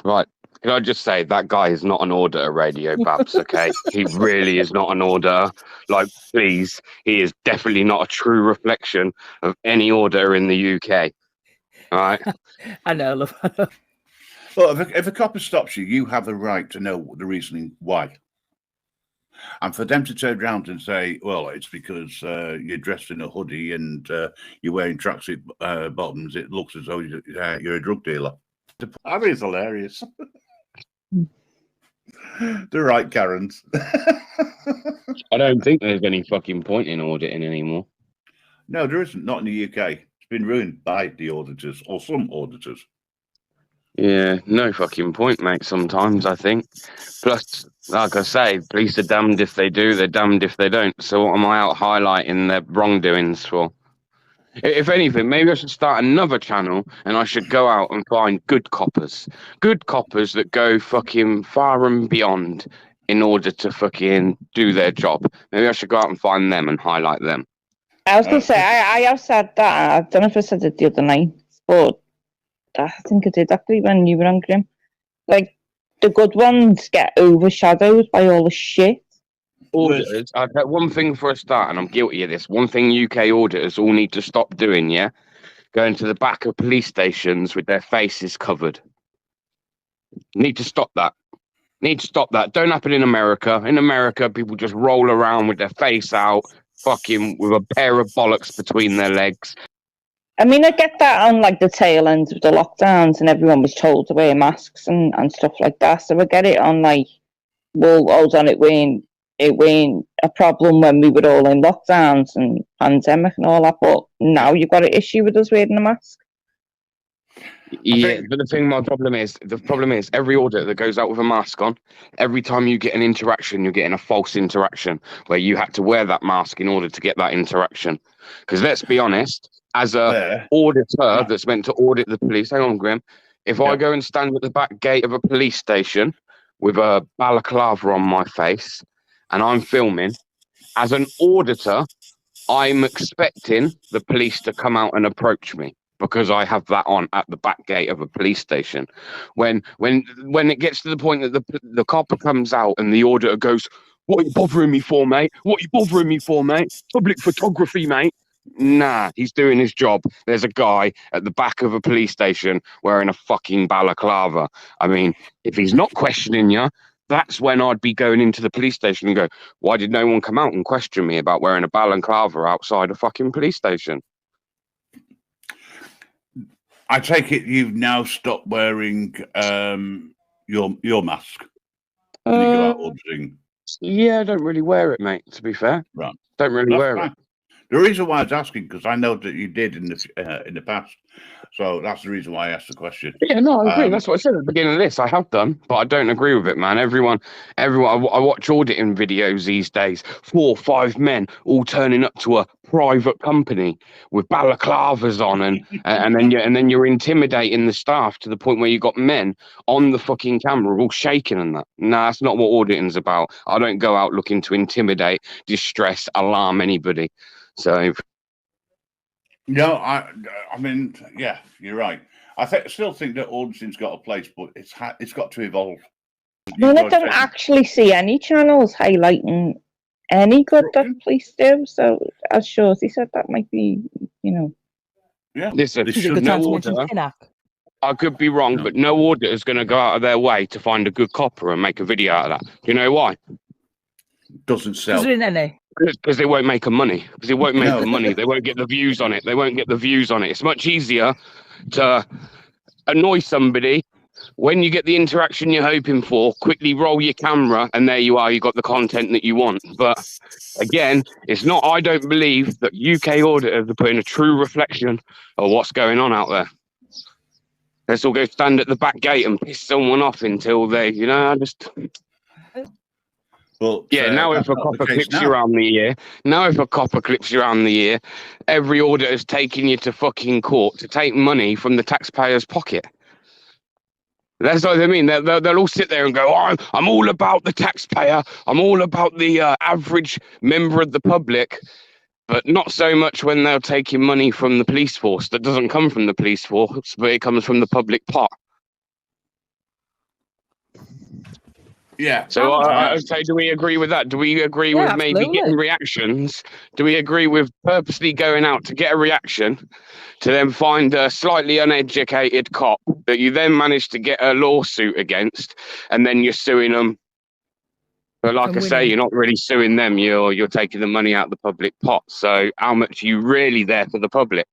Right. Can I just say that guy is not an auditor, Radio Babs, okay? He really is not an auditor. Like, please, he is definitely not a true reflection of any auditor in the UK. All right? I know, love. Well, if a copper stops you, you have the right to know the reasoning why. And for them to turn around and say, well, it's because you're dressed in a hoodie and you're wearing tracksuit bottoms, it looks as though you're a drug dealer. I mean, it's hilarious. The right Karens. I don't think there's any fucking point in auditing anymore. No, there isn't. Not in the UK. It's been ruined by the auditors, or some auditors. Yeah, no fucking point, mate, sometimes, I think. Plus, like I say, police are damned if they do, they're damned if they don't. So what am I out highlighting their wrongdoings for? If anything, maybe I should start another channel and I should go out and find good coppers. Good coppers that go fucking far and beyond in order to fucking do their job. Maybe I should go out and find them and highlight them. I was going to say, I have said that. I don't know if I said it the other night, but I think I did actually when you were on, Grim. Like, the good ones get overshadowed by all the shit. Auditors, I've got one thing for a start, and I'm guilty of this. One thing UK auditors all need to stop doing, yeah? Going to the back of police stations with their faces covered. Need to stop that. Need to stop that. Don't happen in America. In America, people just roll around with their face out, fucking with a pair of bollocks between their legs. I mean, I get that on like the tail end of the lockdowns and everyone was told to wear masks and stuff like that. So I get it on like, well, hold on, it weren't a problem when we were all in lockdowns and pandemic and all that, but now you've got an issue with us wearing a mask. Yeah, but the problem is every audit that goes out with a mask on, every time you get an interaction, you're getting a false interaction where you had to wear that mask in order to get that interaction. Because let's be honest, as a auditor that's meant to audit the police, hang on, Grim, if I go and stand at the back gate of a police station with a balaclava on my face and I'm filming, as an auditor, I'm expecting the police to come out and approach me because I have that on at the back gate of a police station. When it gets to the point that the copper comes out and the auditor goes, "What are you bothering me for, mate? What are you bothering me for, mate? Public photography, mate." Nah, he's doing his job. There's a guy at the back of a police station wearing a fucking balaclava. I mean, if he's not questioning you, that's when I'd be going into the police station and go, why did no one come out and question me about wearing a balaclava outside a fucking police station? I take it you've now stopped wearing your mask when you go out auditing. Yeah, I don't really wear it, mate, to be fair. Right. Don't really wear it. The reason why I was asking, because I know that you did in the past, so that's the reason why I asked the question. Yeah, no, I agree. That's what I said at the beginning of this. I have done, but I don't agree with it, man. Everyone. I watch auditing videos these days. 4 or 5 men all turning up to a private company with balaclavas on, and then you're intimidating the staff to the point where you got men on the fucking camera all shaking and that. Nah, that's not what auditing's about. I don't go out looking to intimidate, distress, alarm anybody. So, no, I mean, yeah, you're right. I still think that auditing's got a place, but it's got to evolve. Well, I don't actually see any channels highlighting any good that police do. So, as Shorty said, that might be, Yeah, listen, no auditor. I could be wrong, but no auditor is going to go out of their way to find a good copper and make a video out of that. Do you know why? Doesn't sell. Because they won't make them money. Because they won't make them money. They won't get the views on it. It's much easier to annoy somebody when you get the interaction you're hoping for. Quickly roll your camera, and there you are. You got the content that you want. But again, it's not. I don't believe that UK auditors are putting a true reflection of what's going on out there. Let's all go stand at the back gate and piss someone off until they, I just. But, now if a copper clips you around the ear, every auditor's taking you to fucking court to take money from the taxpayer's pocket. That's what I mean. They'll all sit there and go, oh, I'm all about the taxpayer. I'm all about the average member of the public. But not so much when they're taking money from the police force. That doesn't come from the police force, but it comes from the public pot. Yeah. So I say, do we agree with that? Do we agree with maybe absolutely. getting reactions? Do we agree with purposely going out to get a reaction, to then find a slightly uneducated cop that you then manage to get a lawsuit against, and then you're suing them? But like And I say, winning. you're not really suing them. You're taking the money out of the public pot. So how much are you really there for the public?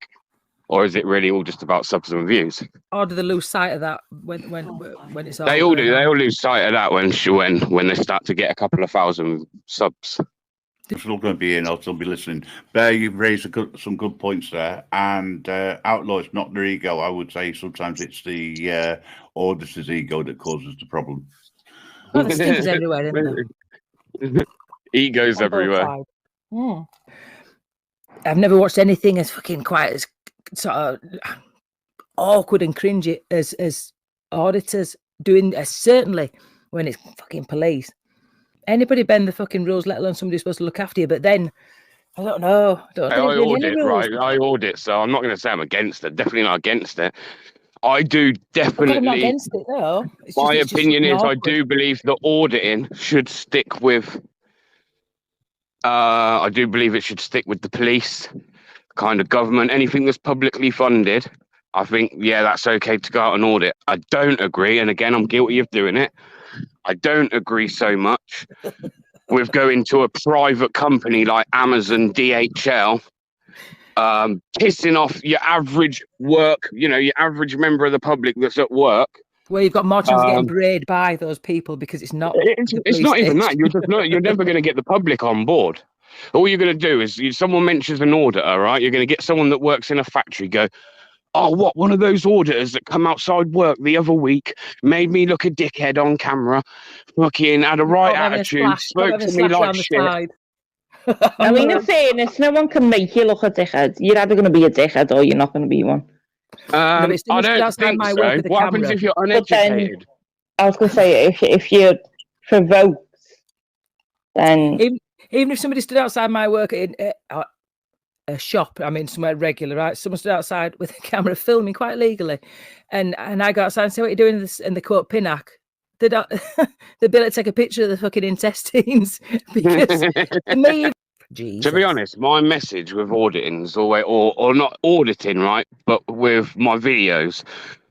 Or is it really all just about subs and views? Or do they lose sight of that when it's all? They all do. They all lose sight of that when they start to get a couple of thousand subs. I'm still going to be in. I'll still be listening. Bear, you've raised some good points there. And outlaw, it's not their ego. I would say sometimes it's the auditor's ego that causes the problem. Oh, the stinkers everywhere, isn't there? Egos everywhere. I've never watched anything as fucking quite as sort of awkward and cringy as auditors doing. Certainly when it's fucking police. Anybody bend the fucking rules, let alone somebody who's supposed to look after you. But then I don't know. I audit, right? I audit, so I'm not going to say I'm against it. Definitely not against it. I do definitely. I'm not against it, though. My opinion is, I do believe that auditing should stick with. I do believe it should stick with the police, kind of government, anything that's publicly funded. I think, yeah, that's okay to go out and audit. I don't agree, and again, I'm guilty of doing it. I don't agree so much with going to a private company like Amazon, DHL, pissing off your average work, your average member of the public that's at work. Where you've got more chance of getting brayed by those people because it's not. It's not even that. You're never going to get the public on board. All you're going to do is someone mentions an auditor, right? You're going to get someone that works in a factory go, oh, what? One of those auditors that come outside work the other week made me look a dickhead on camera, fucking had a right attitude, spoke to me like shit. I mean, in fairness, no one can make you look a dickhead. You're either going to be a dickhead or you're not going to be one. I don't think so. What happens if you're uneducated? Then, I was going to say, if you're provoked, then... Even if somebody stood outside my work in a shop, I mean, somewhere regular, right? Someone stood outside with a camera filming quite legally, and I go outside and say, what are you doing in the quote Pinnock? They'd be able to take a picture of the fucking intestines because to me, Jesus. To be honest, my message with auditing is always, or not auditing, right? But with my videos,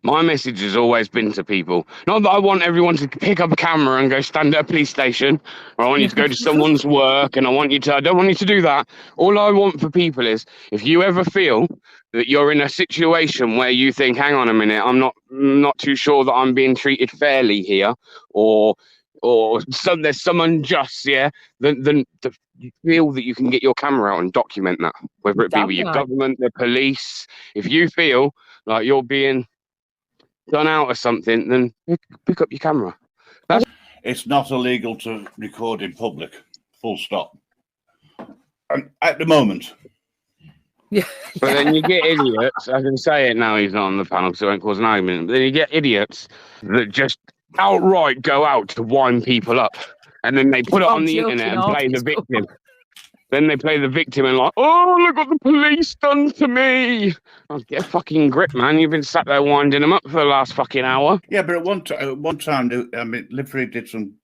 my message has always been to people. Not that I want everyone to pick up a camera and go stand at a police station, or I want you to go to someone's work, and I don't want you to do that. All I want for people is, if you ever feel that you're in a situation where you think, hang on a minute, I'm not too sure that I'm being treated fairly here, or there's some unjust, then you feel that you can get your camera out and document that, whether it be with your government, the police. If you feel like you're being done out or something, then pick up your camera. It's not illegal to record in public, full stop. And at the moment. Yeah. But then you get idiots, I can say it now, he's not on the panel so it won't cause an argument, but then you get idiots that just outright go out to wind people up, and then they put it on the internet and play the victim. Then they play the victim and like, oh, look what the police done to me. Oh, get a fucking grip, man. You've been sat there winding them up for the last fucking hour. Yeah, but at one time, I mean, Livery did some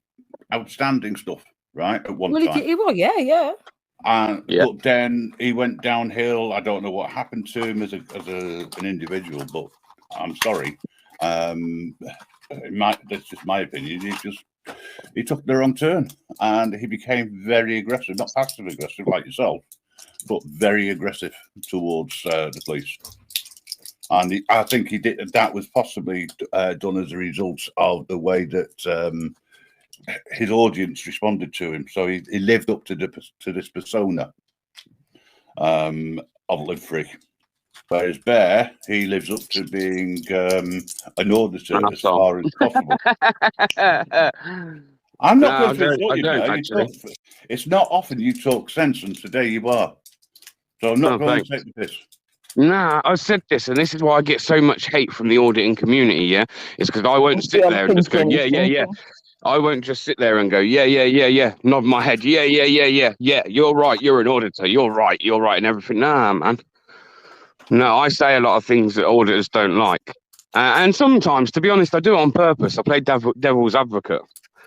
outstanding stuff, right? At one time. Well, yeah. But then he went downhill. I don't know what happened to him as an individual, but I'm sorry. That's just my opinion. He took the wrong turn, and he became very aggressive, not passive aggressive like yourself, but very aggressive towards the police. And I think he did. That was possibly done as a result of the way that his audience responded to him. So he lived up to this persona of Livery. Whereas Bear, he lives up to being an auditor as far as possible. I'm not going to insult you. It's not often you talk sense, and today you are. So I'm not going to take the piss. Nah, I said this, and this is why I get so much hate from the auditing community, yeah? It's because I won't sit there and just go, yeah. I won't just sit there and go, yeah, nod my head, yeah, you're right, you're an auditor, you're right, and everything. Nah, man. No, I say a lot of things that auditors don't like. And sometimes, to be honest, I do it on purpose. I play devil's advocate.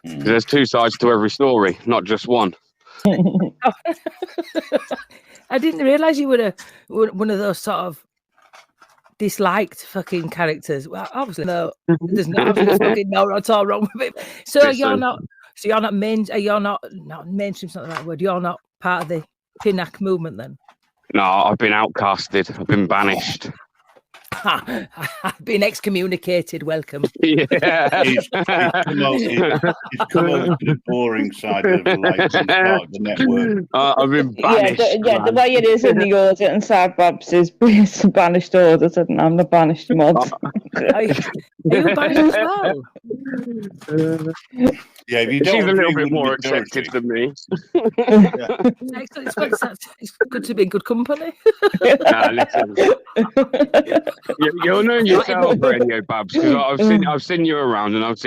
There's two sides to every story, not just one. I didn't realise you were one of those sort of disliked fucking characters. Well, obviously, no, there's absolutely fucking no at all wrong with it. So you're not. So you're not You're not mainstream's not the right word. You're not part of the Pinnack movement, then. No, I've been outcasted. I've been banished. I've been excommunicated. Welcome. Yeah. He's come over to the boring side of life and part of the network. I've been banished. The way it is in the audit and side Babs is banished audit, and I'm the banished mod. Are you banished as well? Yeah, if you She's don't a little agree bit with more the accepted than me. It's good to be in good company. Nah, listen. You'll know yourself, Radio Babs, because I've seen you around, and I've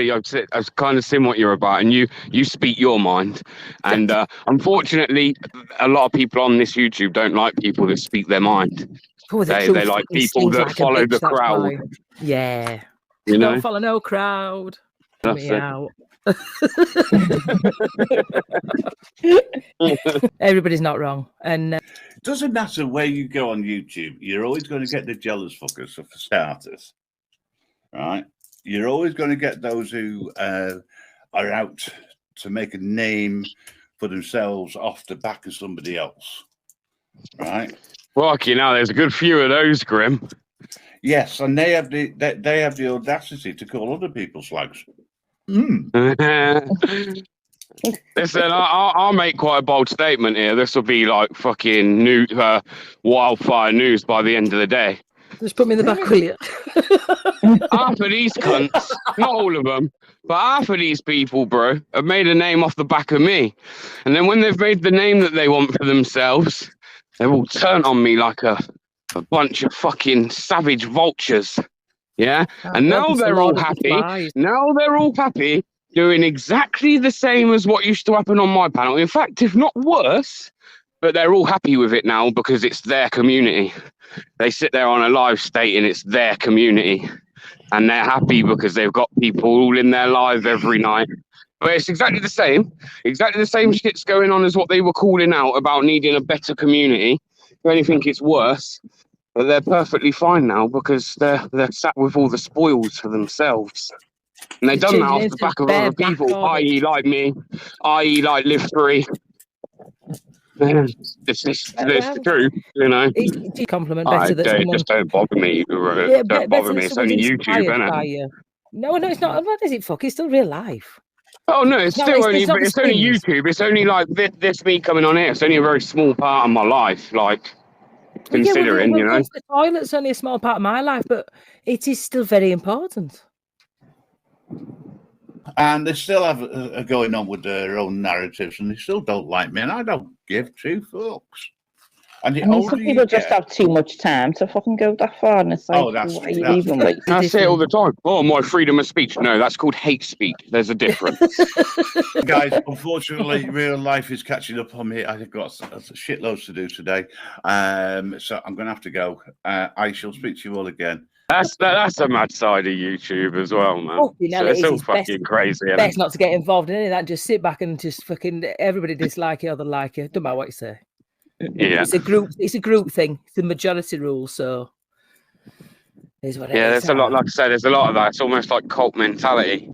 kind of seen what you're about, and you speak your mind. And unfortunately, a lot of people on this YouTube don't like people that speak their mind. Oh, they like people that follow the crowd. Yeah, you know, don't follow no crowd. That's Me it. out. Everybody's not wrong, and Doesn't matter where you go on YouTube, you're always going to get the jealous fuckers, for starters, right? You're always going to get those who are out to make a name for themselves off the back of somebody else, right? Fuck, there's a good few of those, Grim. Yes, and they have the audacity to call other people slags. Listen, I'll make quite a bold statement here. This will be like fucking wildfire news by the end of the day. Just put me in the back, will you? Half of these cunts, not all of them, but half of these people, bro, have made a name off the back of me. And then when they've made the name that they want for themselves, they will turn on me like a bunch of fucking savage vultures. Yeah? And now they're all happy. Now they're all happy doing exactly the same as what used to happen on my panel. In fact, if not worse, but they're all happy with it now because it's their community. They sit there on a live stating it's their community. And they're happy because they've got people all in their live every night. But it's exactly the same. Exactly the same shit's going on as what they were calling out about needing a better community. If anything, it's worse. But they're perfectly fine now because they're sat with all the spoils for themselves. And they've done that off the back of other people, i.e. like me, i.e. like Live Free. It's the truth, you know. It's a compliment better than someone... Just don't bother me. Don't bother me. It's only YouTube, isn't it? No, it's not. What is it? Fuck, it's still real life. Oh no, it's only YouTube. It's only like this me coming on here. It's only a very small part of my life, like considering, you know. The toilet's only a small part of my life, but it is still very important. And they still have going on with their own narratives, and they still don't like me, and I don't give two fucks. And some people just have too much time to fucking go that far, and it's like, I say it all the time. Oh, my freedom of speech. No, that's called hate speech. There's a difference. Guys, unfortunately, real life is catching up on me. I've got shitloads to do today, so I'm going to have to go. I shall speak to you all again. That's a mad side of YouTube as well, man. Oh, you know, it's all fucking crazy. Best not to get involved in any of that. Just sit back and just fucking everybody dislike you or they like you. Don't matter what you say. Yeah, it's a group thing. It's the majority rule, so is what it is. There's a lot. Like I said, there's a lot of that. It's almost like cult mentality.